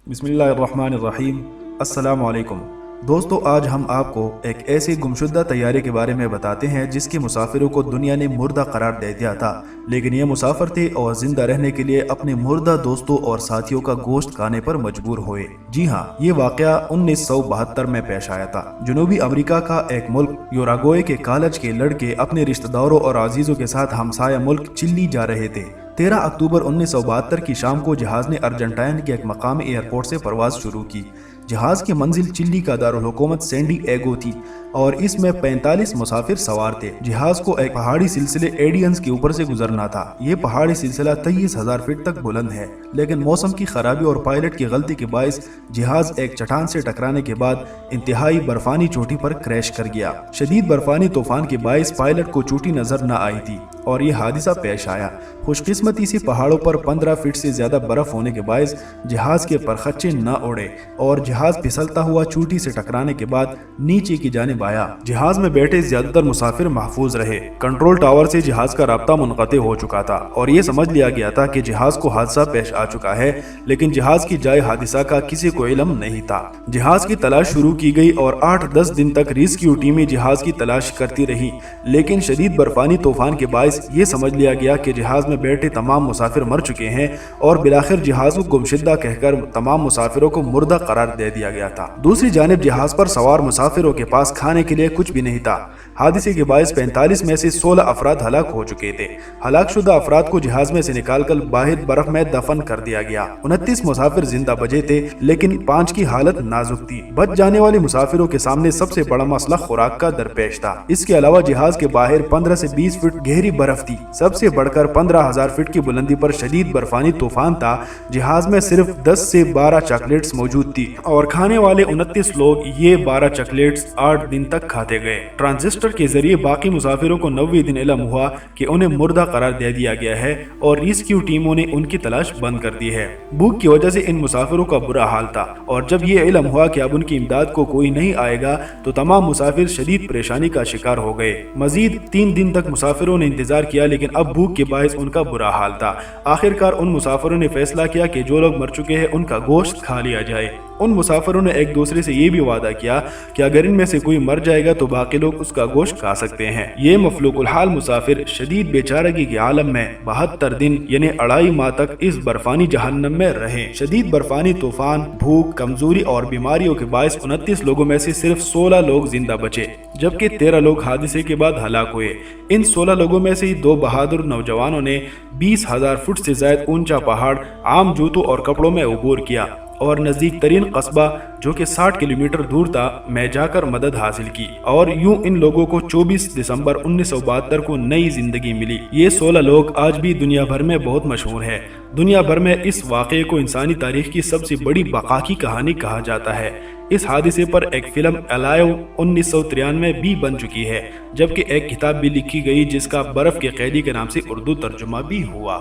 بسم اللہ الرحمن الرحیم۔ السلام علیکم دوستو، آج ہم آپ کو ایک ایسے گمشدہ طیارے کے بارے میں بتاتے ہیں جس کے مسافروں کو دنیا نے مردہ قرار دے دیا تھا، لیکن یہ مسافر تھے اور زندہ رہنے کے لیے اپنے مردہ دوستوں اور ساتھیوں کا گوشت کھانے پر مجبور ہوئے۔ جی ہاں، یہ واقعہ 1972 میں پیش آیا تھا۔ جنوبی امریکہ کا ایک ملک یوراگوئے کے کالج کے لڑکے اپنے رشتہ داروں اور عزیزوں کے ساتھ ہمسایہ ملک چلی جا رہے تھے۔ 13 اکتوبر 1972 کی شام کو جہاز نے ارجنٹائن کے ایک مقامی ایئرپورٹ سے پرواز شروع کی۔ جہاز کی منزل چلی کا دارالحکومت سینڈی ایگو تھی اور اس میں 45 مسافر سوار تھے۔ جہاز کو ایک پہاڑی سلسلے ایڈینز کے اوپر سے گزرنا تھا۔ یہ پہاڑی سلسلہ 23,000 فٹ تک بلند ہے، لیکن موسم کی خرابی اور پائلٹ کی غلطی کے باعث جہاز ایک چٹان سے ٹکرانے کے بعد انتہائی برفانی چوٹی پر کریش کر گیا۔ شدید برفانی طوفان کے باعث پائلٹ کو چوٹی نظر نہ آئی تھی اور یہ حادثہ پیش آیا۔ خوش قسمتی سے پہاڑوں پر 15 فٹ سے زیادہ برف ہونے کے باعث جہاز کے پرخچے نہ اڑے اور جہاز پھسلتا ہوا چوٹی سے ٹکرانے کے بعد نیچے کی جانب آیا۔ جہاز میں بیٹھے زیادہ تر مسافر محفوظ رہے۔ کنٹرول ٹاور سے جہاز کا رابطہ منقطع ہو چکا تھا اور یہ سمجھ لیا گیا تھا کہ جہاز کو حادثہ پیش آ چکا ہے، لیکن جہاز کی جائے حادثہ کا کسی کو علم نہیں تھا۔ جہاز کی تلاش شروع کی گئی اور 8-10 دن تک ریسکیو ٹیمیں جہاز کی تلاش کرتی رہی، لیکن شدید برفانی طوفان کے باعث یہ سمجھ لیا گیا کہ جہاز میں بیٹھے تمام مسافر مر چکے ہیں اور بالآخر جہاز کو گمشدہ کہہ کر تمام مسافروں کو مردہ قرار دے دیا گیا تھا۔ دوسری جانب جہاز پر سوار مسافروں کے پاس کھانے کے لیے کچھ بھی نہیں تھا۔ حادثے کے باعث 45 میں سے 16 افراد ہلاک ہو چکے تھے۔ ہلاک شدہ افراد کو جہاز میں سے نکال کر باہر برف میں دفن کر دیا گیا۔ 29 مسافر زندہ بچے تھے، لیکن 5 کی حالت نازک تھی۔ بچ جانے والے مسافروں کے سامنے سب سے بڑا مسئلہ خوراک کا درپیش تھا۔ اس کے علاوہ جہاز کے باہر 15 سے 20 فٹ گہری برف تھی۔ سب سے بڑھ کر 15,000 فٹ کی بلندی پر شدید برفانی طوفان تھا۔ جہاز میں صرف 10 سے 12 چاکلیٹس موجود تھی اور کھانے والے 29 لوگ یہ 12 چاکلیٹس 8 دن تک کھاتے گئے۔ ٹرانزسٹر کے ذریعے باقی مسافروں کو 90 دن علم ہوا کہ انہیں مردہ قرار دے دیا گیا ہے اور ریسکیو ٹیموں نے ان کی تلاش بند کر دی ہے۔ بھوک کی وجہ سے ان مسافروں کا برا حال تھا اور جب یہ علم ہوا کہ اب ان کی امداد کو کوئی نہیں آئے گا تو تمام مسافر شدید پریشانی کا شکار ہو گئے۔ مزید 3 دن تک مسافروں نے انتظار کیا، لیکن اب بھوک کے باعث ان کا برا حال تھا۔ آخرکار ان مسافروں نے فیصلہ کیا کہ جو لوگ مر چکے ہیں ان کا گوشت کھا لیا جائے۔ ان مسافروں نے ایک دوسرے سے یہ بھی وعدہ کیا کہ اگر ان میں سے کوئی مر جائے گا تو باقی لوگ اس کا گوشت کھا سکتے ہیں۔ یہ مفلوق الحال مسافر شدید بے چارگی کے عالم میں 72 دن یعنی 2.5 ماہ تک اس برفانی جہنم میں رہے۔ شدید برفانی طوفان، بھوک، کمزوری اور بیماریوں کے باعث 29 لوگوں میں سے صرف 16 لوگ زندہ بچے، جبکہ 13 لوگ حادثے کے بعد ہلاک ہوئے۔ ان 16 لوگوں میں سے 2 بہادر نوجوانوں نے 20,000 فٹ سے زائد اونچا پہاڑ عام جوتوں اور کپڑوں میں عبور کیا اور نزدیک ترین قصبہ جو کہ 60 کلومیٹر دور تھا میں جا کر مدد حاصل کی، اور یوں ان لوگوں کو 24 دسمبر 1972 کو نئی زندگی ملی۔ یہ 16 لوگ آج بھی دنیا بھر میں بہت مشہور ہیں۔ دنیا بھر میں اس واقعے کو انسانی تاریخ کی سب سے بڑی بقا کی کہانی کہا جاتا ہے۔ اس حادثے پر ایک فلم الائیو 1993 بھی بن چکی ہے، جبکہ ایک کتاب بھی لکھی گئی جس کا برف کے قیدی کے نام سے اردو ترجمہ بھی ہوا۔